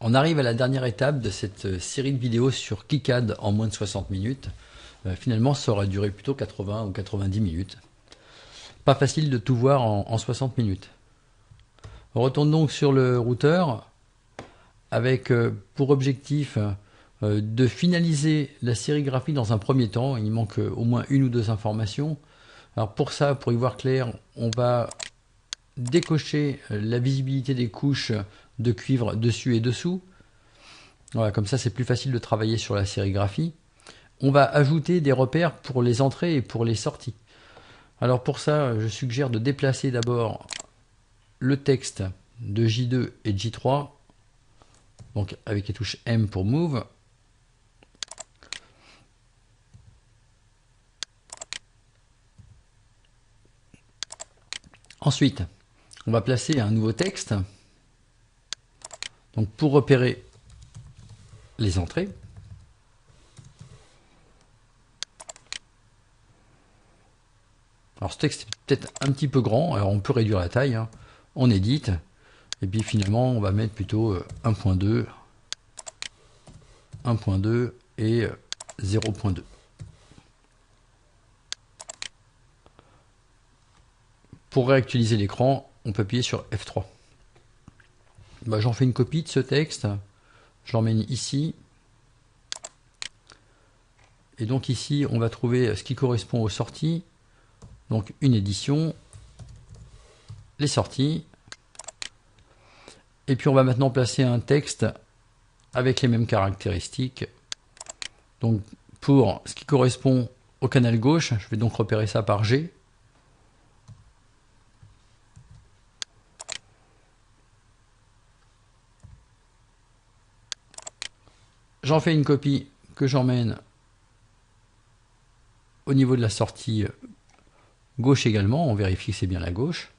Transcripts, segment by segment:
On arrive à la dernière étape de cette série de vidéos sur KiCad en moins de 60 minutes. Finalement, ça aurait duré plutôt 80 ou 90 minutes. Pas facile de tout voir en 60 minutes. On retourne donc sur le routeur avec pour objectif de finaliser la sérigraphie dans un premier temps. Il manque au moins une ou deux informations. Alors pour ça, pour y voir clair, on va décocher la visibilité des couches de cuivre dessus et dessous. Voilà, comme ça c'est plus facile de travailler sur la sérigraphie. On va ajouter des repères pour les entrées et pour les sorties. Alors pour ça, je suggère de déplacer d'abord le texte de J2 et de J3, donc avec les touches M pour Move. Ensuite, on va placer un nouveau texte, donc pour repérer les entrées. Alors ce texte est peut-être un petit peu grand, alors on peut réduire la taille, hein. On édite, et puis finalement on va mettre plutôt 1.2, 1.2 et 0.2. Pour réactualiser l'écran, on peut appuyer sur F3. J'en fais une copie de ce texte, je l'emmène ici, et donc ici on va trouver ce qui correspond aux sorties, donc une édition, les sorties, et puis on va maintenant placer un texte avec les mêmes caractéristiques. Donc pour ce qui correspond au canal gauche, je vais donc repérer ça par G. J'en fais une copie que j'emmène au niveau de la sortie gauche également, on vérifie que c'est bien la gauche.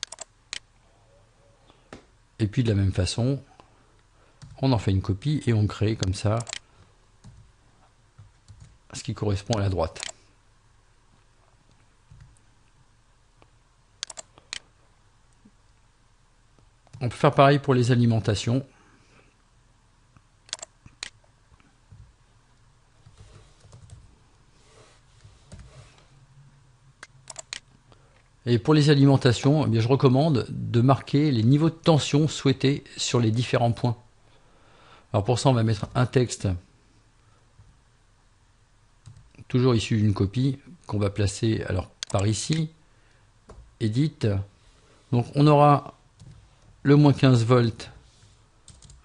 Et puis de la même façon, on en fait une copie et on crée comme ça ce qui correspond à la droite. On peut faire pareil pour les alimentations. Et pour les alimentations, eh bien, je recommande de marquer les niveaux de tension souhaités sur les différents points. Alors pour ça, on va mettre un texte, toujours issu d'une copie, qu'on va placer alors par ici, Edit. Donc on aura le moins 15 volts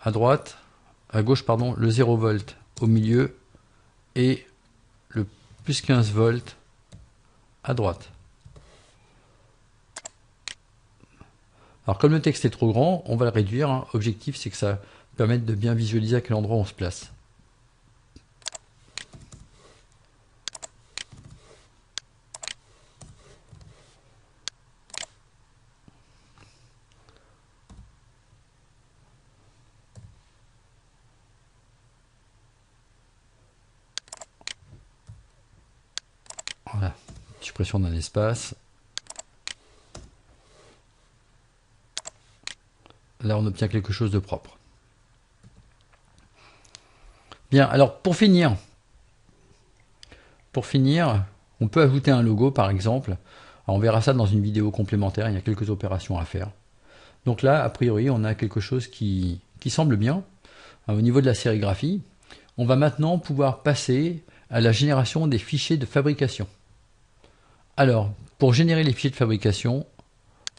à droite, à gauche, pardon, le 0 volt au milieu et le plus 15 volts à droite. Alors comme le texte est trop grand, on va le réduire, hein. Objectif, c'est que ça permette de bien visualiser à quel endroit on se place. Voilà, suppression d'un espace. Là, on obtient quelque chose de propre. Bien, alors pour finir, on peut ajouter un logo par exemple. Alors, on verra ça dans une vidéo complémentaire, il y a quelques opérations à faire. Donc là, a priori, on a quelque chose qui semble bien. Au niveau de la sérigraphie, on va maintenant pouvoir passer à la génération des fichiers de fabrication. Alors, pour générer les fichiers de fabrication,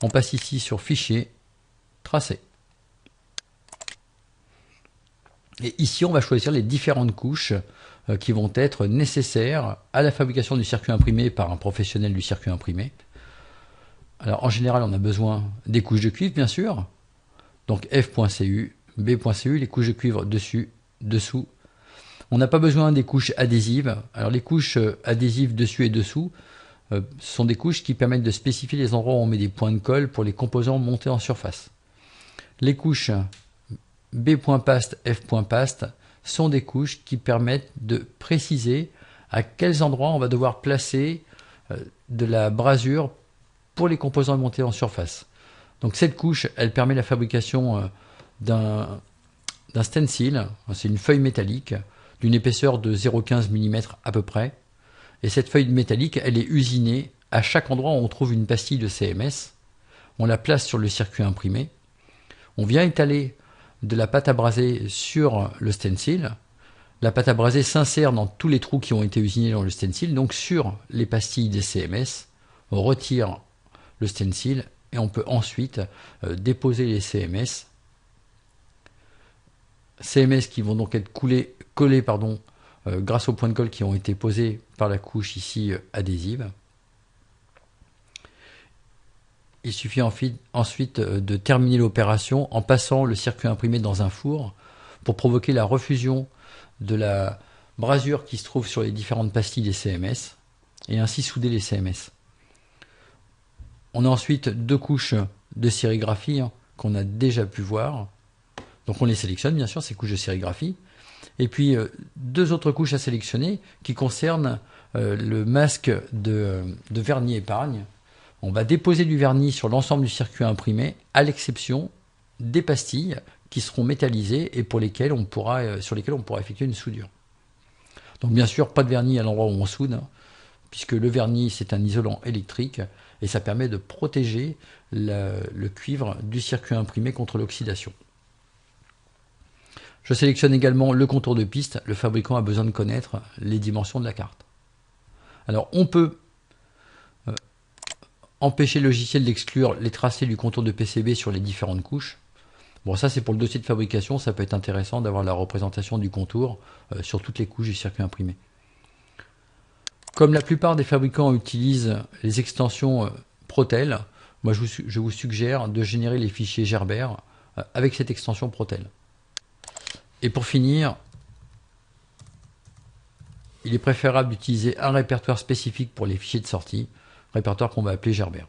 on passe ici sur Fichier, Tracer. Et ici, on va choisir les différentes couches qui vont être nécessaires à la fabrication du circuit imprimé par un professionnel du circuit imprimé. Alors, en général, on a besoin des couches de cuivre, bien sûr. Donc, F.cu, B.cu, les couches de cuivre dessus, dessous. On n'a pas besoin des couches adhésives. Alors, les couches adhésives dessus et dessous, ce sont des couches qui permettent de spécifier les endroits où on met des points de colle pour les composants montés en surface. Les couches B.past, F.past sont des couches qui permettent de préciser à quels endroits on va devoir placer de la brasure pour les composants montés en surface. Donc cette couche, elle permet la fabrication d'un d'un stencil. C'est une feuille métallique d'une épaisseur de 0,15 mm à peu près. Et cette feuille métallique, elle est usinée à chaque endroit où on trouve une pastille de CMS. On la place sur le circuit imprimé. On vient étaler de la pâte à braser sur le stencil. La pâte à braser s'insère dans tous les trous qui ont été usinés dans le stencil, donc sur les pastilles des CMS. On retire le stencil et on peut ensuite déposer les CMS. CMS qui vont donc être collés grâce aux points de colle qui ont été posés par la couche ici adhésive. Il suffit ensuite de terminer l'opération en passant le circuit imprimé dans un four pour provoquer la refusion de la brasure qui se trouve sur les différentes pastilles des CMS et ainsi souder les CMS. On a ensuite deux couches de sérigraphie qu'on a déjà pu voir. Donc on les sélectionne bien sûr, ces couches de sérigraphie. Et puis deux autres couches à sélectionner qui concernent le masque de vernis épargne. On va déposer du vernis sur l'ensemble du circuit imprimé, à l'exception des pastilles qui seront métallisées et sur lesquelles on pourra effectuer une soudure. Donc bien sûr, pas de vernis à l'endroit où on soude, puisque le vernis c'est un isolant électrique et ça permet de protéger le cuivre du circuit imprimé contre l'oxydation. Je sélectionne également le contour de piste. Le fabricant a besoin de connaître les dimensions de la carte. Alors on peut empêcher le logiciel d'exclure les tracés du contour de PCB sur les différentes couches. Bon, ça c'est pour le dossier de fabrication, ça peut être intéressant d'avoir la représentation du contour sur toutes les couches du circuit imprimé. Comme la plupart des fabricants utilisent les extensions Protel, moi je vous suggère de générer les fichiers Gerber avec cette extension Protel. Et pour finir, il est préférable d'utiliser un répertoire spécifique pour les fichiers de sortie, répertoire qu'on va appeler Gerber.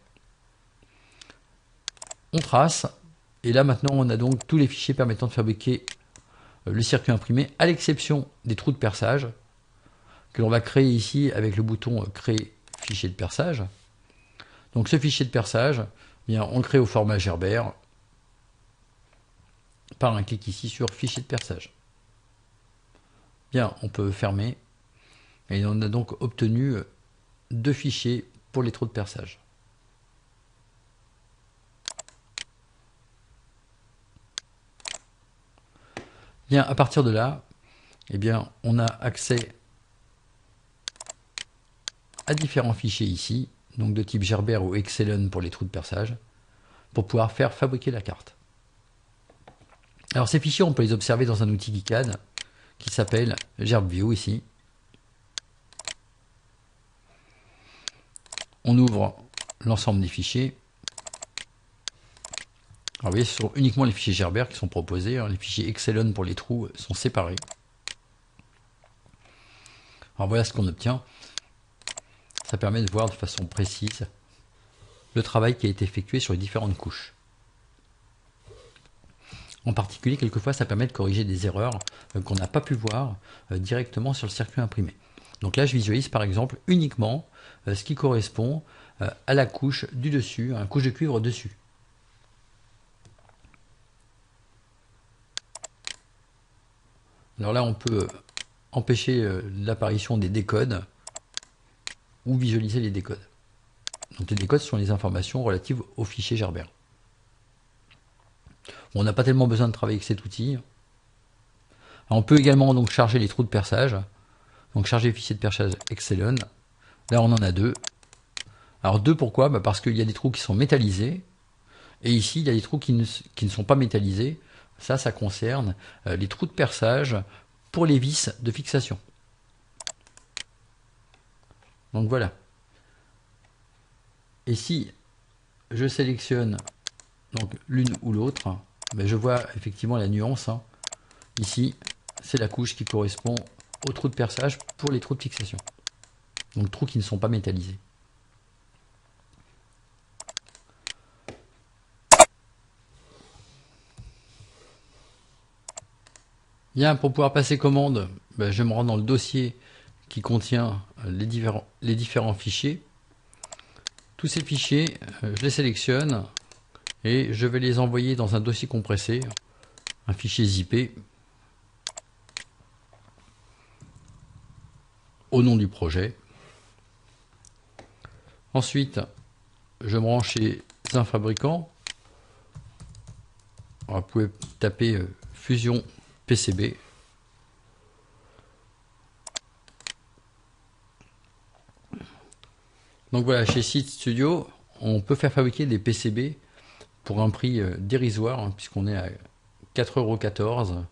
On trace, et là maintenant on a donc tous les fichiers permettant de fabriquer le circuit imprimé, à l'exception des trous de perçage, que l'on va créer ici avec le bouton Créer fichier de perçage. Donc ce fichier de perçage, bien, on le crée au format Gerber, par un clic ici sur Fichier de perçage. Bien, on peut fermer, et on a donc obtenu deux fichiers pour les trous de perçage. Bien, à partir de là, eh bien, on a accès à différents fichiers ici, donc de type Gerber ou Excellen pour les trous de perçage, pour pouvoir faire fabriquer la carte. Alors ces fichiers, on peut les observer dans un outil KiCad qui s'appelle GerbView ici. On ouvre l'ensemble des fichiers. Alors vous voyez, ce sont uniquement les fichiers Gerber qui sont proposés. Les fichiers Excellen pour les trous sont séparés. Alors voilà ce qu'on obtient. Ça permet de voir de façon précise le travail qui a été effectué sur les différentes couches. En particulier, quelquefois, ça permet de corriger des erreurs qu'on n'a pas pu voir directement sur le circuit imprimé. Donc là, je visualise par exemple uniquement ce qui correspond à la couche du dessus, à la couche de cuivre dessus. Alors là, on peut empêcher l'apparition des décodes ou visualiser les décodes. Donc les décodes sont les informations relatives au fichier Gerber. On n'a pas tellement besoin de travailler avec cet outil. Alors, on peut également donc charger les trous de perçage. Donc charger le fichier de perçage Excellen. Là on en a deux. Alors deux pourquoi? Parce qu'il y a des trous qui sont métallisés. Et ici il y a des trous qui ne sont pas métallisés. Ça concerne les trous de perçage pour les vis de fixation. Donc voilà. Et si je sélectionne donc l'une ou l'autre, je vois effectivement la nuance. Ici, c'est la couche qui correspond aux trous de perçage pour les trous de fixation. Donc trous qui ne sont pas métallisés. Bien, pour pouvoir passer commande, je me rends dans le dossier qui contient les différents fichiers. Tous ces fichiers, je les sélectionne et je vais les envoyer dans un dossier compressé, un fichier zippé. au nom du projet. Ensuite, je me rends chez un fabricant. Alors, vous pouvez taper Fusion PCB. Donc voilà, chez Seeed Studio, on peut faire fabriquer des PCB pour un prix dérisoire, hein, puisqu'on est à 4,14 €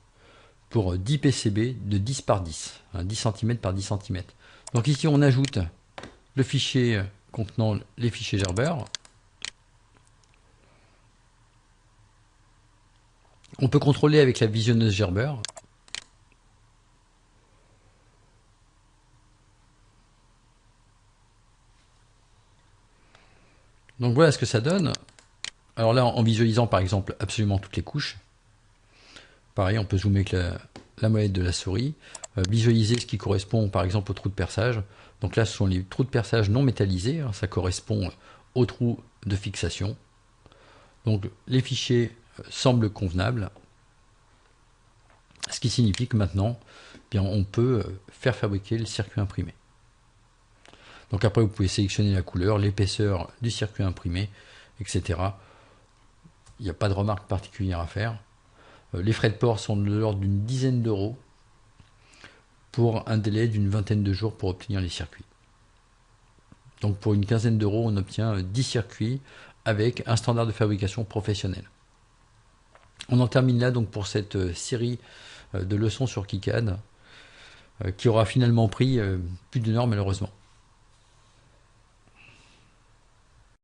pour 10 PCB de 10 par 10, hein, 10 cm par 10 cm. Donc ici, on ajoute le fichier contenant les fichiers Gerber. On peut contrôler avec la visionneuse Gerber. Donc voilà ce que ça donne. Alors là, en visualisant par exemple absolument toutes les couches, pareil, on peut zoomer avec la molette de la souris, visualiser ce qui correspond par exemple au trou de perçage. Donc là, ce sont les trous de perçage non métallisés, hein, ça correspond aux trous de fixation. Donc les fichiers semblent convenables, ce qui signifie que maintenant, eh bien, on peut faire fabriquer le circuit imprimé. Donc après, vous pouvez sélectionner la couleur, l'épaisseur du circuit imprimé, etc. Il n'y a pas de remarque particulière à faire. Les frais de port sont de l'ordre d'une dizaine d'euros pour un délai d'une vingtaine de jours pour obtenir les circuits. Donc pour une quinzaine d'euros, on obtient 10 circuits avec un standard de fabrication professionnel. On en termine là donc pour cette série de leçons sur KiCad qui aura finalement pris plus d'1 heure malheureusement.